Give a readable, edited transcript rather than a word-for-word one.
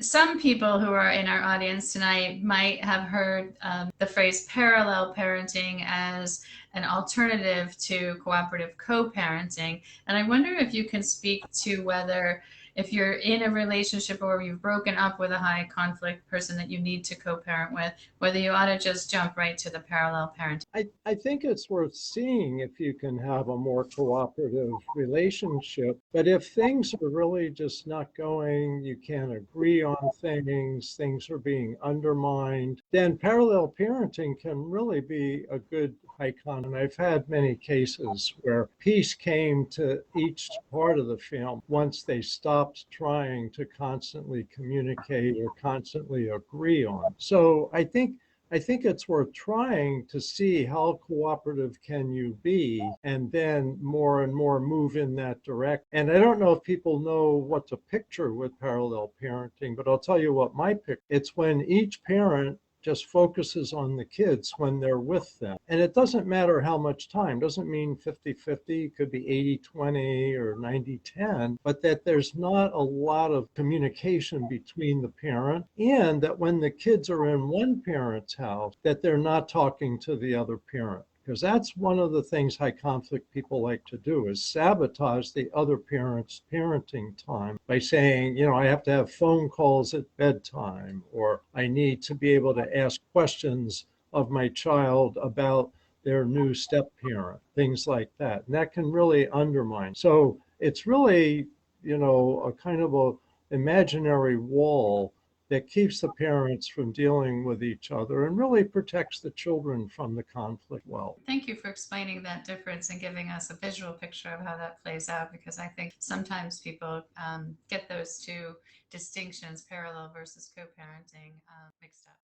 Some people who are in our audience tonight might have heard the phrase parallel parenting as an alternative to cooperative co-parenting. And I wonder if you can speak to whether, if you're in a relationship or you've broken up with a high conflict person that you need to co-parent with, whether you ought to just jump right to the parallel parenting. I think it's worth seeing if you can have a more cooperative relationship. But if things are really just not going, you can't agree on things are being undermined, then parallel parenting can really be a good icon. And I've had many cases where peace came to each part of the film once they stopped trying to constantly communicate or constantly agree on. So I think it's worth trying to see how cooperative can you be and then more and more move in that direction. And I don't know if people know what to picture with parallel parenting, but I'll tell you what my pick. It's when each parent just focuses on the kids when they're with them. And it doesn't matter how much time, doesn't mean 50-50, it could be 80-20 or 90-10, but that there's not a lot of communication between the parent, and that when the kids are in one parent's house, that they're not talking to the other parent. Because that's one of the things high conflict people like to do, is sabotage the other parent's parenting time by saying, you know, I have to have phone calls at bedtime, or I need to be able to ask questions of my child about their new step parent, things like that. And that can really undermine. So it's really, you know, a kind of a imaginary wall that keeps the parents from dealing with each other and really protects the children from the conflict well. Thank you for explaining that difference and giving us a visual picture of how that plays out, because I think sometimes people get those two distinctions, parallel versus co-parenting, mixed up.